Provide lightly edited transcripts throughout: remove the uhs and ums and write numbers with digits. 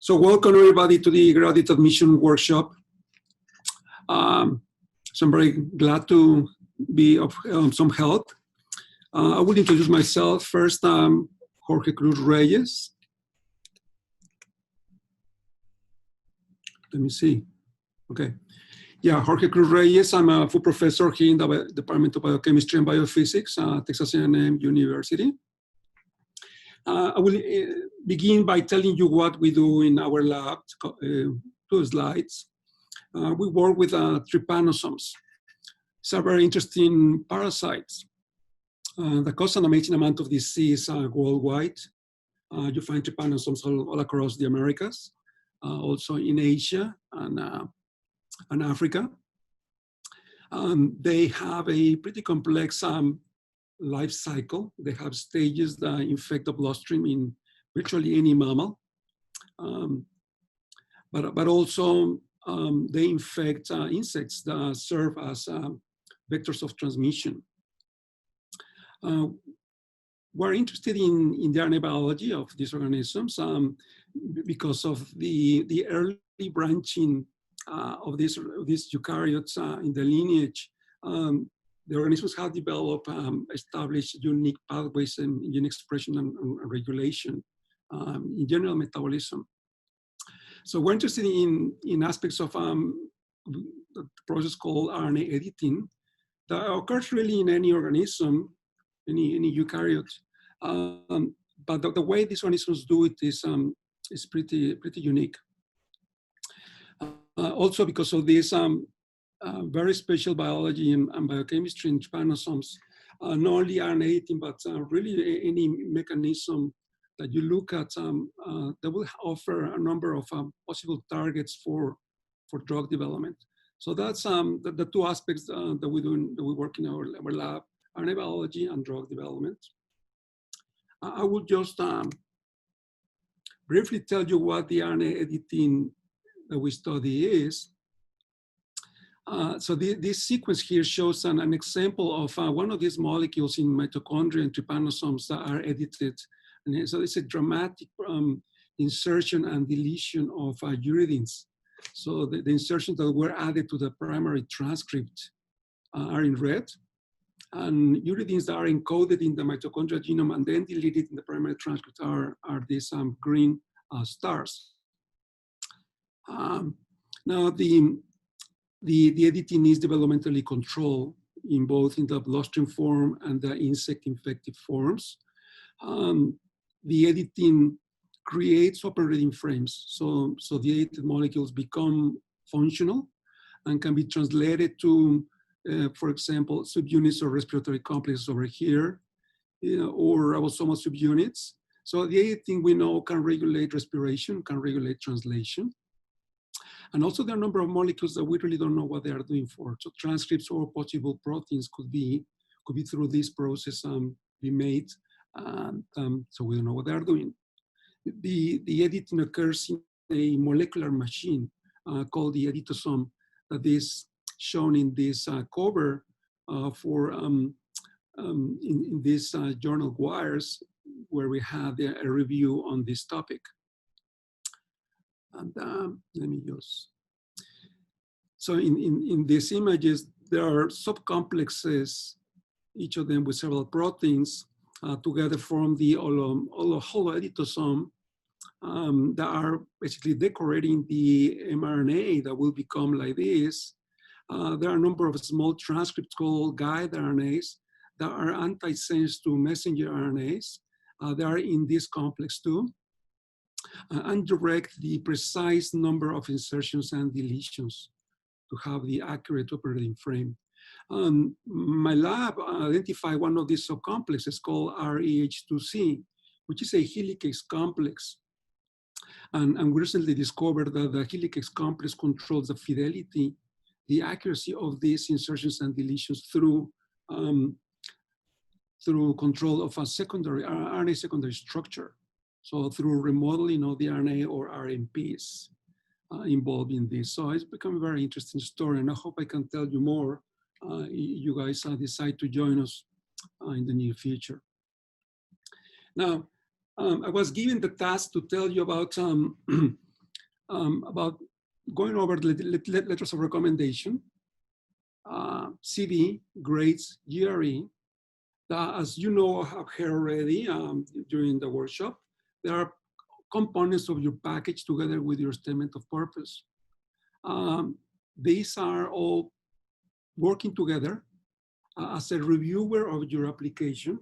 So welcome everybody to the graduate admission workshop. So I'm very glad to be of some help. I will introduce myself first. Jorge Cruz Reyes. Let me see. Okay. Yeah, Jorge Cruz Reyes. I'm a full professor here in the Department of Biochemistry and Biophysics at Texas A&M University. I will begin by telling you what we do in our lab. 2 slides. We work with trypanosomes. These are very interesting parasites that cause an amazing amount of disease worldwide. You find trypanosomes all across the Americas, also in Asia and Africa. They have a pretty complex life cycle. They have stages that infect the bloodstream in virtually any mammal, but also they infect insects that serve as vectors of transmission. We're interested in the RNA biology of these organisms because of the early branching of these eukaryotes in the lineage. The organisms have developed established unique pathways in gene expression and regulation, in general metabolism. So we're interested in aspects of the process called RNA editing that occurs really in any organism, any eukaryote. But the way these organisms do it is pretty unique. Also because of this very special biology and biochemistry in trypanosomes, not only RNA editing, but really any mechanism that you look at that will offer a number of possible targets for drug development. So that's the 2 aspects that we work in our lab: RNA biology and drug development. I will just briefly tell you what the RNA editing that we study is. So this sequence here shows an example of one of these molecules in mitochondria and trypanosomes that are edited. And so it's a dramatic insertion and deletion of uridines. So the insertions that were added to the primary transcript are in red, and uridines that are encoded in the mitochondrial genome and then deleted in the primary transcript are these green stars. Now the editing is developmentally controlled in both in the bloodstream form and the insect infected forms. The editing creates open reading frames. So the edited molecules become functional and can be translated to, for example, subunits or respiratory complexes over here, or autosomal subunits. So the editing we know can regulate respiration, can regulate translation. And also there are a number of molecules that we really don't know what they are doing for. So transcripts or possible proteins could be through this process be made. And so we don't know what they are doing. The editing occurs in a molecular machine called the editosome that is shown in this cover for in this journal Wires, where we had a review on this topic. And let me just. So in these images, there are subcomplexes, each of them with several proteins, together form the holoeditosome that are basically decorating the mRNA that will become like this. There are a number of small transcripts called guide RNAs that are antisense to messenger RNAs. They are in this complex too, and direct the precise number of insertions and deletions to have the accurate operating frame. My lab identified one of these subcomplexes called REH2C, which is a helicase complex. And we recently discovered that the helicase complex controls the fidelity, the accuracy of these insertions and deletions through control of a secondary RNA secondary structure. So through remodeling of the RNA or RNPs involved in this. So it's become a very interesting story, and I hope I can tell you more. You guys decide to join us in the near future. Now, I was given the task to tell you about about going over the letters of recommendation, CV, grades, GRE. As you know, have heard already during the workshop, there are components of your package together with your statement of purpose. These are all working together. As a reviewer of your application,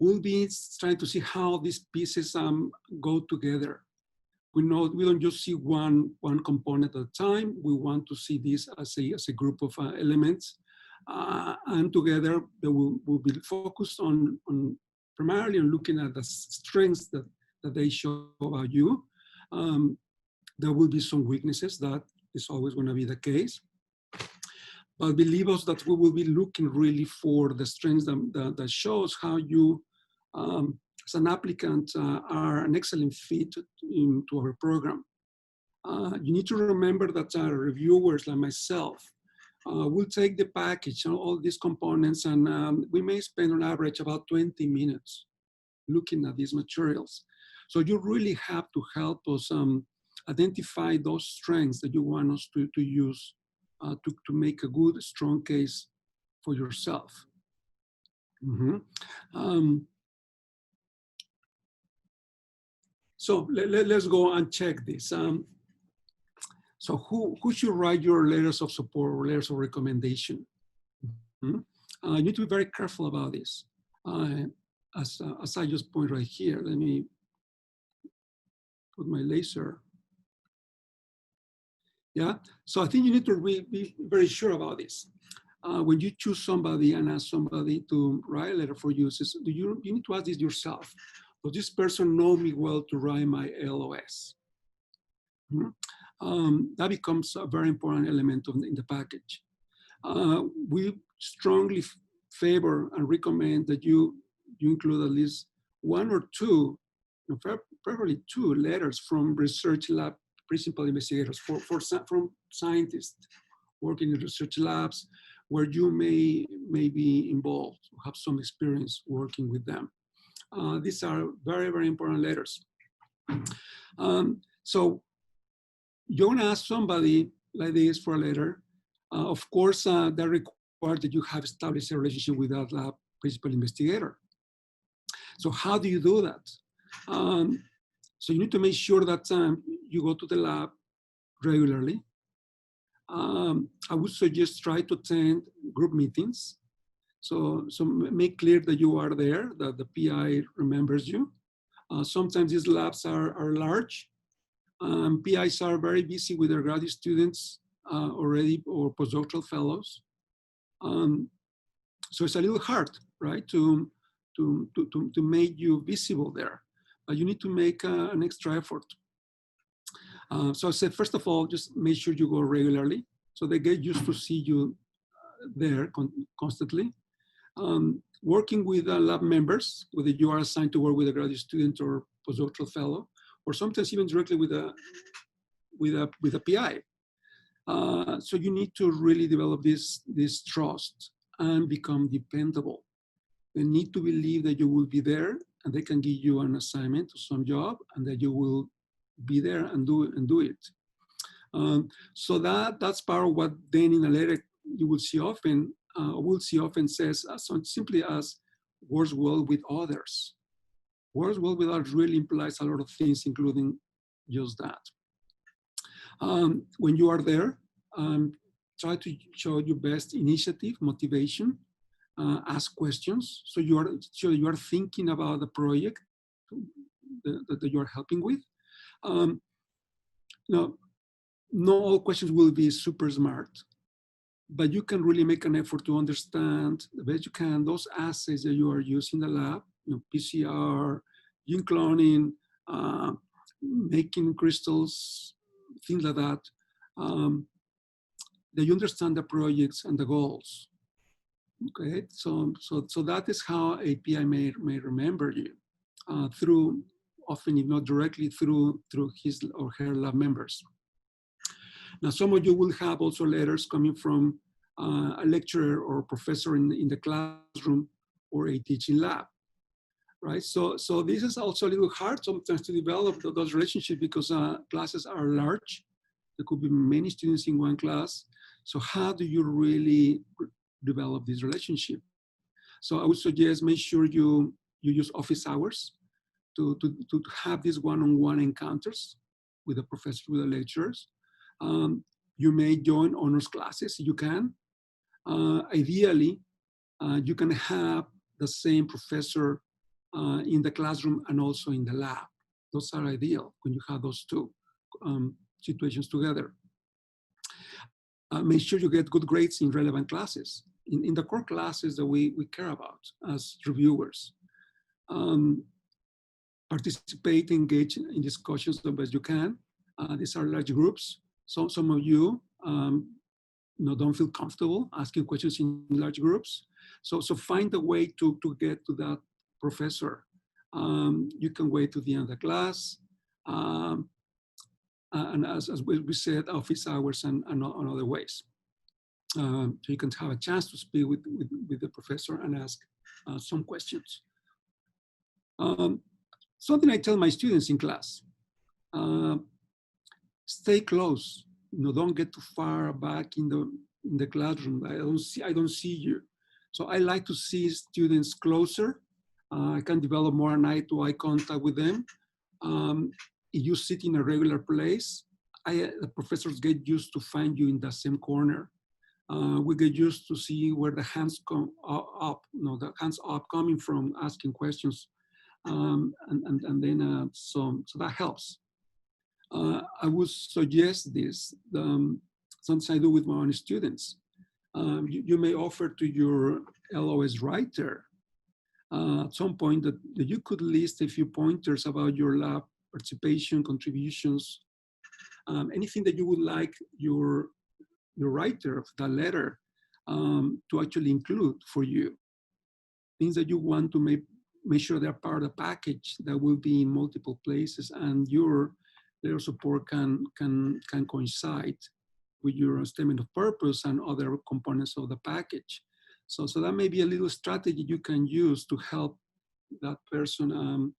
we'll be trying to see how these pieces go together. We don't just see one component at a time. We want to see this as a group of elements, and together they will be focused on primarily on looking at the strengths that they show about you. There will be some weaknesses. That is always going to be the case. But believe us that we will be looking really for the strengths that shows how you, as an applicant, are an excellent fit into our program. You need to remember that reviewers like myself will take the package, all these components, and we may spend on average about 20 minutes looking at these materials. So you really have to help us identify those strengths that you want us to use to make a good, strong case for yourself. So let's go and check this. So who should write your letters of support or letters of recommendation? You need to be very careful about this. As I just point right here, let me put my laser. Yeah, so I think you need to be very sure about this. When you choose somebody and ask somebody to write a letter for you, you need to ask this yourself. Does this person know me well to write my LOS? That becomes a very important element in the package. We strongly favor and recommend that you include at least one or two, preferably two letters from research lab principal investigators, from scientists working in research labs where you may be involved, have some experience working with them. These are very, very important letters. So you're gonna ask somebody like this for a letter. Of course, that requires that you have established a relationship with that lab principal investigator. So how do you do that? So you need to make sure that you go to the lab regularly. I would suggest try to attend group meetings. So make clear that you are there, that the PI remembers you. Sometimes these labs are large. PIs are very busy with their graduate students already, or postdoctoral fellows. So it's a little hard, right, to make you visible there. But you need to make an extra effort. So I said, first of all, just make sure you go regularly so they get used to see you there constantly. Working with lab members, whether you are assigned to work with a graduate student or postdoctoral fellow, or sometimes even directly with a PI. So you need to really develop this trust and become dependable. They need to believe that you will be there and they can give you an assignment or some job and that you will be there and do it. So that's part of what then in a letter you will see often, says simply as works well with others. Works well with others really implies a lot of things, including just that. When you are there, try to show your best initiative, motivation, ask questions. So you are thinking about the project that you are helping with. Now, not all questions will be super smart, but you can really make an effort to understand the best you can those assays that you are using in the lab, PCR, gene cloning, making crystals, things like that. That you understand the projects and the goals. Okay, so that is how a PI may remember you through, often if not directly, through his or her lab members. Now, some of you will have also letters coming from a lecturer or professor in the classroom or a teaching lab. right? So this is also a little hard sometimes to develop those relationships because classes are large. There could be many students in one class. So how do you really develop this relationship? So I would suggest make sure you use office hours to have these one-on-one encounters with the professor, with the lecturers. You may join honors classes, you can. Ideally, you can have the same professor in the classroom and also in the lab. Those are ideal when you have those two situations together. Make sure you get good grades in relevant classes, in the core classes that we care about as reviewers. Participate, engage in discussions the best you can. These are large groups. So some of you don't feel comfortable asking questions in large groups. So find a way to get to that professor. You can wait to the end of the class. And as we said, office hours and other ways. So you can have a chance to speak with the professor and ask some questions. Something I tell my students in class, stay close. Don't get too far back in the classroom. I don't see you. So I like to see students closer. I can develop more eye-to-eye contact with them. If you sit in a regular place, the professors get used to find you in the same corner. We get used to see where the hands come up, the hands up coming from asking questions. And then so that helps. I would suggest this, something I do with my own students. You may offer to your LOS writer at some point that you could list a few pointers about your lab participation, contributions, anything that you would like your writer of the letter to actually include for you. Things that you want to make sure they're part of the package that will be in multiple places and your letter support can coincide with your statement of purpose and other components of the package. So that may be a little strategy you can use to help that person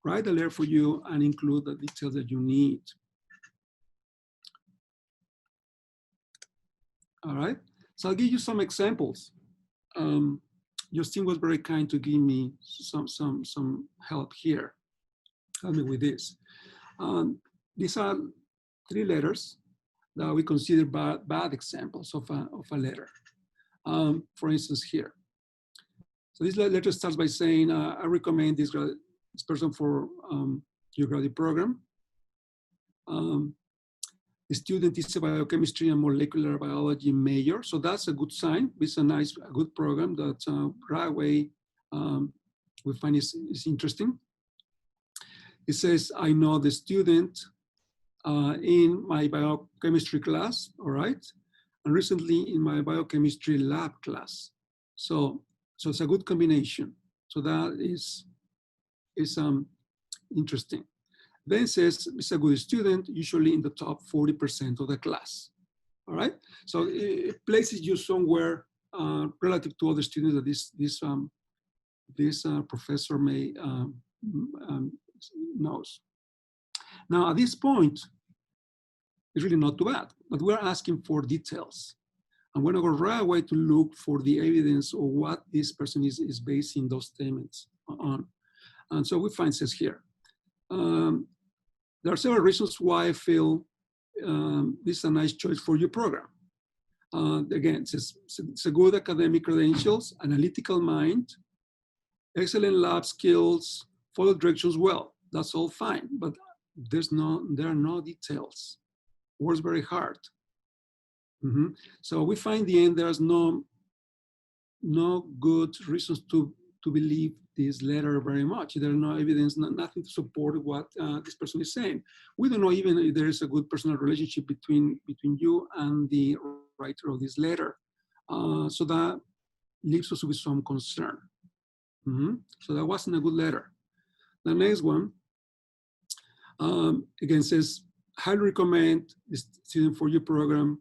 write a letter for you and include the details that you need. All right, so I'll give you some examples. Justine was very kind to give me some help here. Help me with this. These are 3 letters that we consider bad examples of a letter. For instance, here. So this letter starts by saying, I recommend this person for your graduate program. The student is a biochemistry and molecular biology major. So that's a good sign. It's a good program that right away we find is interesting. It says, I know the student in my biochemistry class, all right? And recently in my biochemistry lab class. So it's a good combination. So that is interesting. Then it says it's a good student, usually in the top 40% of the class. All right. So it places you somewhere relative to other students that this professor may knows. Now at this point, it's really not too bad, but we're asking for details. I'm going to go right away to look for the evidence of what this person is basing those statements on. And so we find says here. There are several reasons why I feel this is a nice choice for your program. Again, it's a good academic credentials, analytical mind, excellent lab skills, follow directions well. That's all fine, but there are no details. Works very hard. So we find the end there's no good reasons to believe this letter very much. There's no evidence, nothing to support what this person is saying. We don't know even if there is a good personal relationship between you and the writer of this letter. So that leaves us with some concern. So that wasn't a good letter. The next one, again says, highly recommend this student for your program,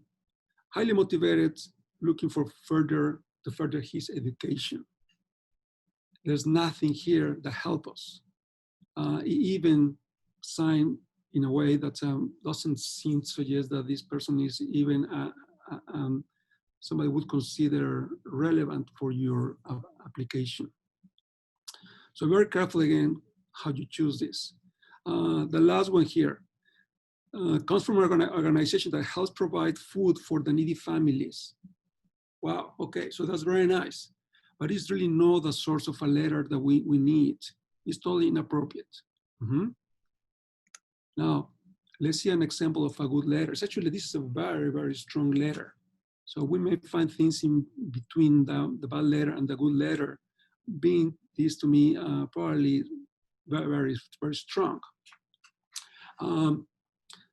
highly motivated, looking for to further his education. there's nothing here that helps us. Even sign in a way that doesn't seem to suggest that this person is even somebody would consider relevant for your application. So very careful again how you choose this. The last one here comes from an organization that helps provide food for the needy families. Wow, okay, so that's very nice. But it's really not the source of a letter that we need. It's totally inappropriate. Now, let's see an example of a good letter. Actually, this is a very, very strong letter. So we may find things in between the bad letter and the good letter, being this to me probably very, very, very strong.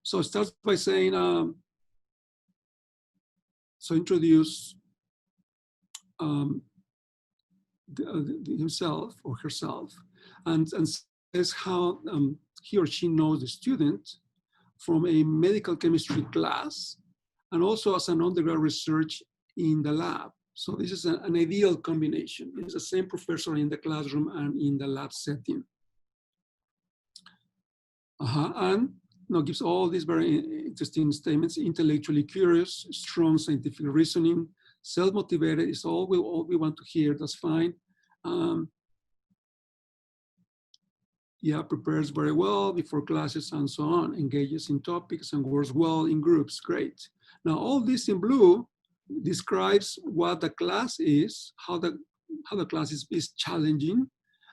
So it starts by saying, so introduce himself or herself, and says how he or she knows the student from a medical chemistry class, and also as an undergrad research in the lab. So this is an ideal combination. It's the same professor in the classroom and in the lab setting. And gives all these very interesting statements: intellectually curious, strong scientific reasoning, self-motivated is all we want to hear. That's fine. Yeah, prepares very well before classes and so on, engages in topics and works well in groups. Great. Now, all this in blue describes what the class is, how the class is challenging,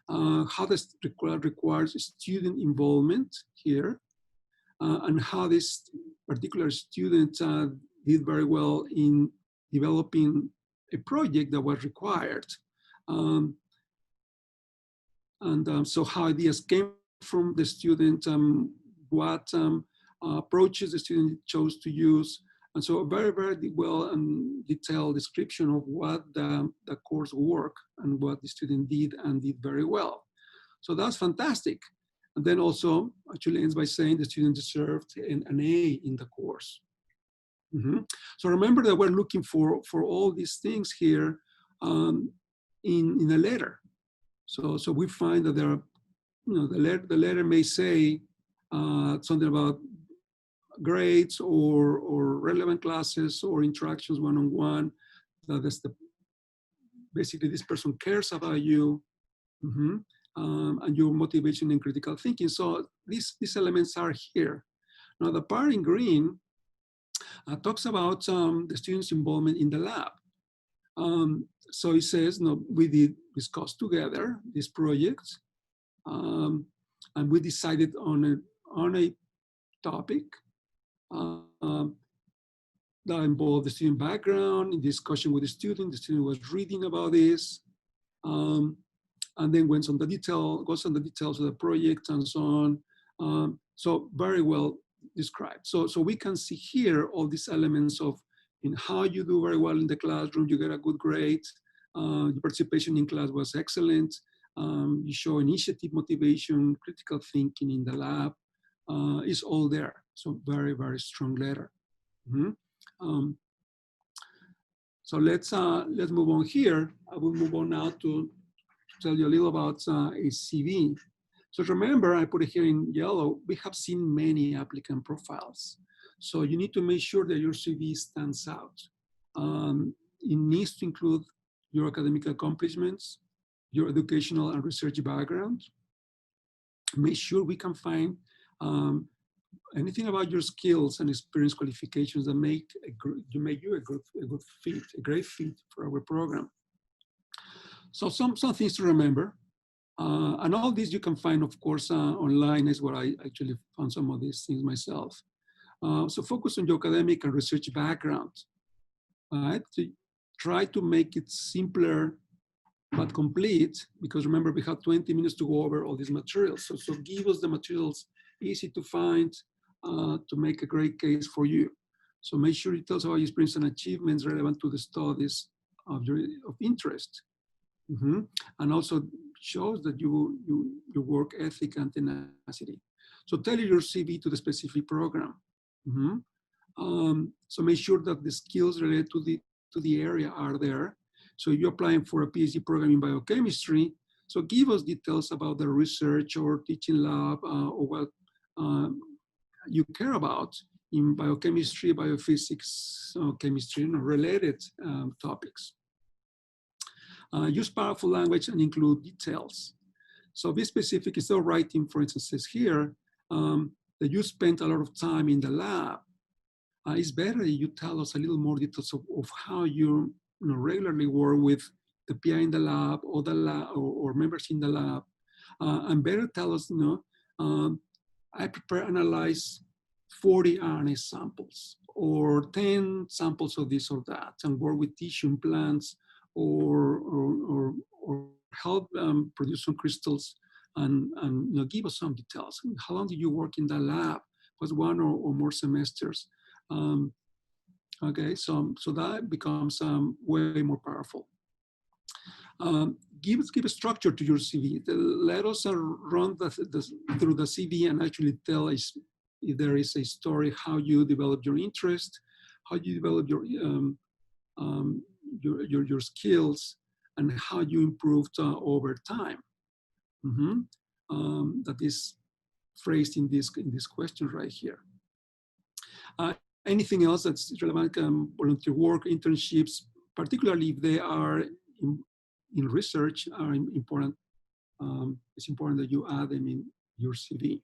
how this requires student involvement here, and how this particular student did very well in developing a project that was required. So how ideas came from the student, what approaches the student chose to use, and so a very, very well and detailed description of what the course work and what the student did and did very well. So that's fantastic. And then also actually ends by saying the student deserved an A in the course. So remember that we're looking for all these things here in a letter. So we find that there are, the letter may say something about grades or relevant classes or interactions one-on-one. That's basically this person cares about you, and your motivation and critical thinking. So these elements are here. Now the part in green talks about the students' involvement in the lab. So it says, we did discuss together this project, and we decided on a topic that involved the student background, in discussion with the student was reading about this, and then goes on the details of the project and so on. So very well described. So we can see here all these elements of in how you do very well in the classroom, you get a good grade, your participation in class was excellent, you show initiative, motivation, critical thinking in the lab, is all there. So very, very strong letter. So let's move on here. I will move on now to tell you a little about a CV. So remember, I put it here in yellow, we have seen many applicant profiles. So you need to make sure that your CV stands out. It needs to include your academic accomplishments, your educational and research background. Make sure we can find anything about your skills and experience qualifications that make you a good fit, a great fit for our program. So some things to remember. And all this you can find, of course, online is where I actually found some of these things myself. So focus on your academic and research background. Right? Try to make it simpler but complete, because remember we have 20 minutes to go over all these materials. So give us the materials easy to find to make a great case for you. So make sure it tells about your experience and achievements relevant to the studies of interest. And also shows that your work ethic and tenacity. So tailor your CV to the specific program. So make sure that the skills related to the area are there. So you're applying for a PhD program in biochemistry. So give us details about the research or teaching lab or what you care about in biochemistry, biophysics, chemistry, related topics. Use powerful language and include details. So be specific. Instead of writing, for instance, says here that you spent a lot of time in the lab. It's better you tell us a little more details of how you, regularly work with the PI in the lab or the lab or members in the lab, and better tell us, I prepare, analyze 40 RNA samples or 10 samples of this or that, and work with tissue implants or help produce some crystals and give us some details. How long did you work in the lab? Was one or more semesters? Okay, so that becomes way more powerful. Give a structure to your CV. Let us run through the CV and actually tell us if there is a story, how you develop your interest, how you develop your skills, and how you improved over time. That is phrased in this question right here. Anything else that's relevant, volunteer work, internships, particularly if they are in research, are important. It's important that you add them in your CV.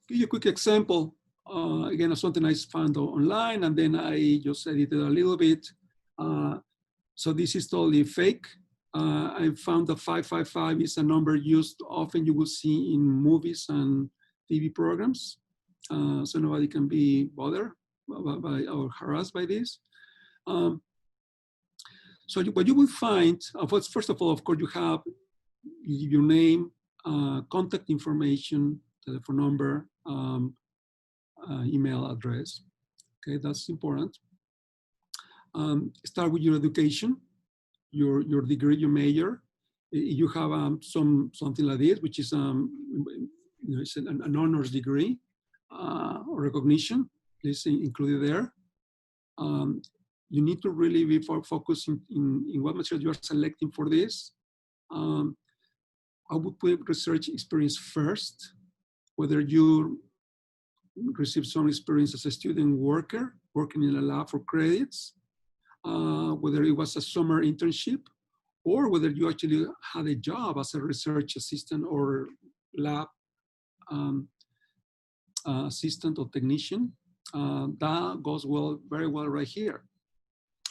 Give you a quick example. Again, something I found online, and then I just edited a little bit. So this is totally fake. I found that 555 is a number used often you will see in movies and TV programs. So nobody can be bothered by or harassed by this. So what you will find, first of all, of course, you give your name, contact information, telephone number, email address. Okay, that's important. Start with your education, your degree, your major. You have something like this, which is it's an honors degree or recognition. Please include it there. You need to really be focusing in what material you are selecting for this. I would put research experience first, whether you receive some experience as a student worker, working in a lab for credits, whether it was a summer internship, or whether you actually had a job as a research assistant or lab assistant or technician. That goes very well right here.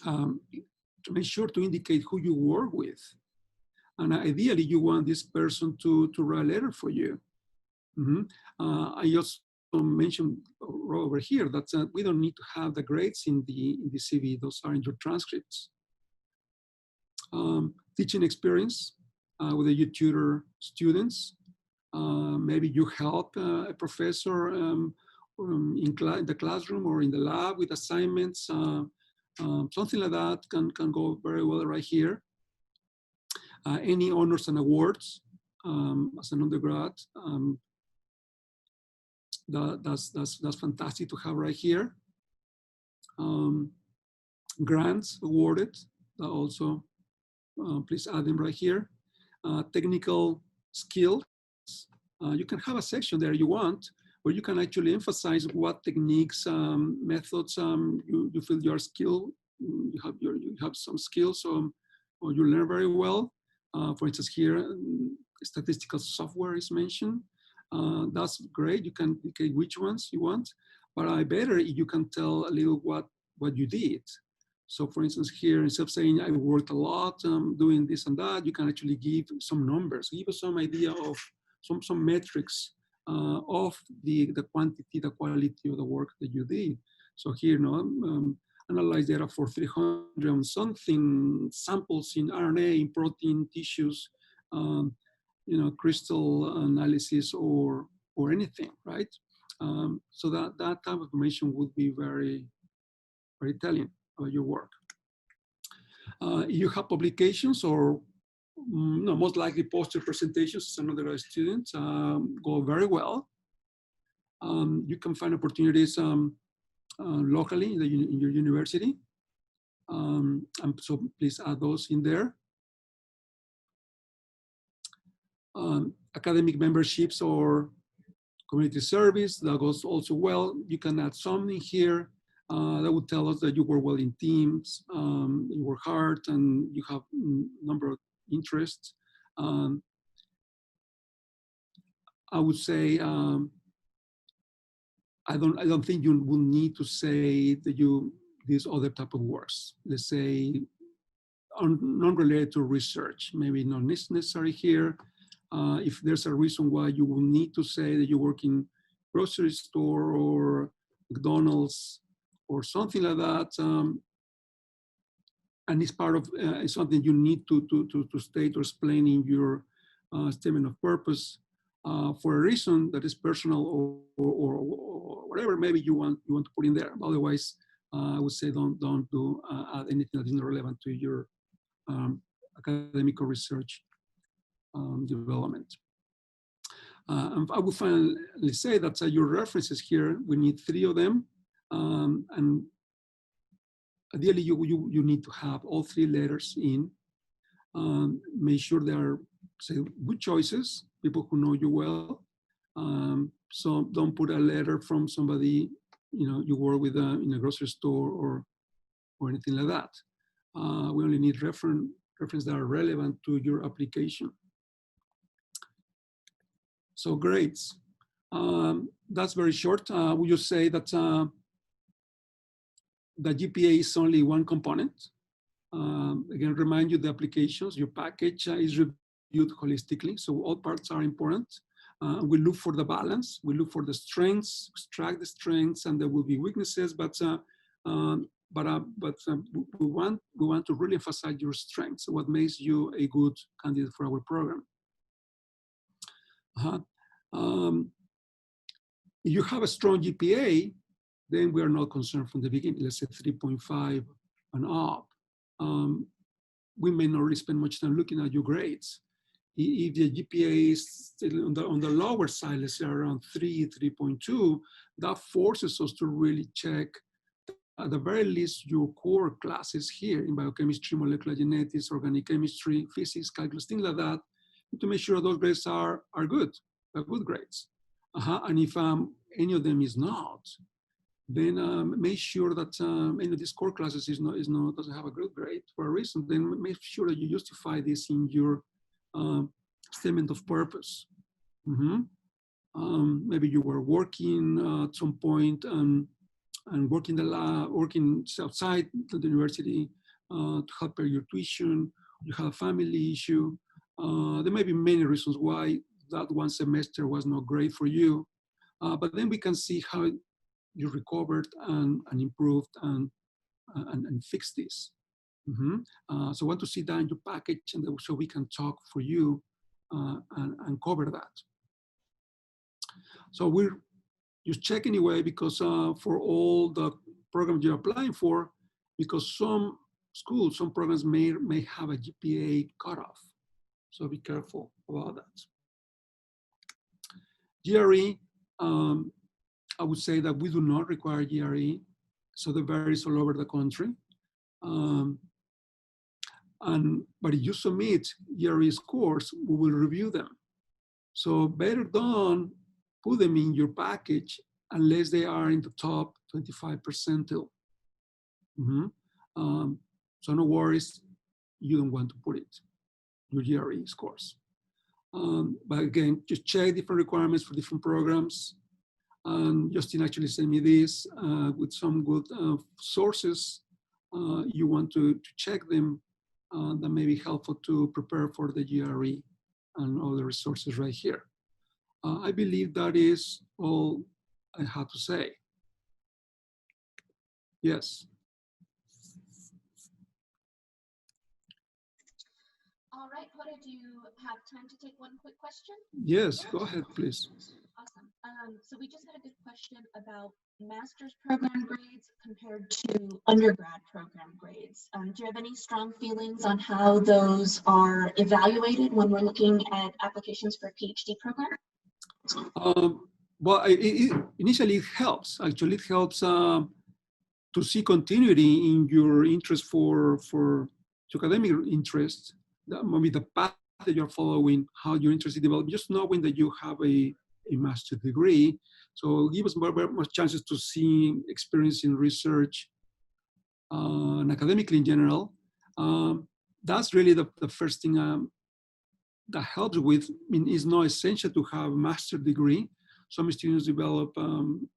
To make sure to indicate who you work with. And ideally, you want this person to write a letter for you. I also mentioned over here that we don't need to have the grades in the CV. Those are in your transcripts. Teaching experience, whether you tutor students, maybe you help a professor in the classroom or in the lab with assignments. Something like that can go very well right here. Any honors and awards as an undergrad, that's fantastic to have right here. Grants awarded, also please add them right here. Technical skills, you can have a section there you want, where you can actually emphasize what techniques, methods you feel you are skilled, you have some skills, or you learn very well. For instance, here, statistical software is mentioned. That's great. You can indicate which ones you want, but better you can tell a little what you did. So for instance, here, instead of saying I worked a lot doing this and that, you can actually give some numbers, give us some idea of some metrics of the quantity, the quality of the work that you did. So here, analyze data for 300 and something samples in RNA, in protein, tissues, crystal analysis or anything, right? So that type of information would be very, very telling about your work. You have publications or most likely poster presentations as an undergrad student, go very well. You can find opportunities locally in your university. And so please add those in there. Academic memberships or community service, that goes also well. You can add something here that would tell us that you work well in teams, you work hard, and you have a number of interests. I would say I don't think you will need to say that these other type of works. Let's say non-related to research, maybe not necessary here. If there's a reason why you will need to say that you work in grocery store or McDonald's or something like that, and it's part of something you need to state or explain in your statement of purpose for a reason that is personal or whatever. Maybe you want to put in there. Otherwise, I would say don't do add anything that is not relevant to your academic or research development. And I would finally say that your references here, we need 3 of them. And ideally, you need to have all 3 letters in. Make sure they are, say, good choices, people who know you well. So don't put a letter from somebody you work with in a grocery store or anything like that. We only need references that are relevant to your application. So grades. That's very short. We just say that the GPA is only one component. Again, remind you the applications, your package is reviewed holistically. So all parts are important. We look for the balance. We look for the strengths, extract the strengths, and there will be weaknesses. But we want to really emphasize your strengths. What makes you a good candidate for our program? If you have a strong GPA, then we are not concerned from the beginning. Let's say 3.5 and up. We may not really spend much time looking at your grades. If the GPA is still on the lower side, let's say around 3.2, that forces us to really check, at the very least, your core classes here in biochemistry, molecular genetics, organic chemistry, physics, calculus, things like that, to make sure those grades are good, good grades. And if any of them is not, then make sure that any of these core classes doesn't have a good grade for a reason. Then make sure that you justify this in your statement of purpose. Maybe you were working at some point and working the lab, working outside the university to help pay your tuition. You have a family issue. There may be many reasons why that one semester was not great for you, but then we can see how you recovered and improved and fixed this. So I want to see that in your package, and so we can talk for you and cover that. So we're just check anyway, because for all the programs you're applying for, because some schools, some programs may have a GPA cutoff. So be careful about that. GRE, I would say that we do not require GRE, so they varies all over the country. But if you submit GRE scores, we will review them. So better don't put them in your package unless they are in the top 25 percentile. So no worries, you don't want to put it, your GRE scores. But again, just check different requirements for different programs. And Justin actually sent me this with some good sources. You want to check them. That may be helpful to prepare for the GRE and all the resources right here. I believe that is all I have to say. Yes. All right, Jorge, do you have time to take one quick question? Yes, go ahead, please. Awesome. So we just had a good question about master's program grades compared to undergrad program grades. Do you have any strong feelings on how those are evaluated when we're looking at applications for a PhD program? Well, initially it helps. Actually, it helps to see continuity in your interest for academic interest. Maybe the path that you're following, how you're interested in developing, just knowing that you have a master's degree. So give us more chances to see experience in research and academically in general. That's really the first thing that helps with. I mean, it's not essential to have a master's degree. Some students develop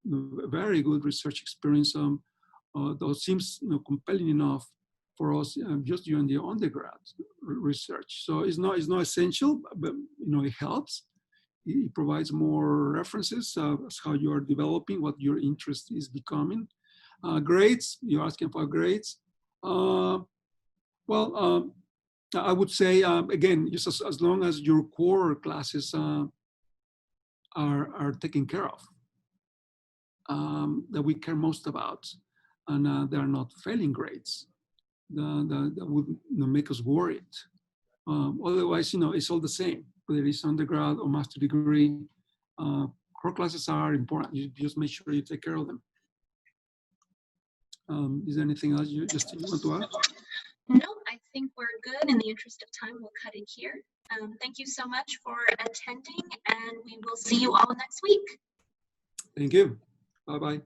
very good research experience. That seems compelling enough for us just during the undergrad research. So it's not essential, but it helps. It provides more references as how you are developing, what your interest is becoming. Grades, you're asking for grades. I would say, again, just as long as your core classes are taken care of, that we care most about, and they are not failing grades, that would make us worried. Otherwise, it's all the same, whether it's undergrad or master degree. Core classes are important. You just make sure you take care of them. Is there anything else you want to add? No, I think we're good. In the interest of time, we'll cut it here. Thank you so much for attending, and we will see you all next week. Thank you. Bye-bye.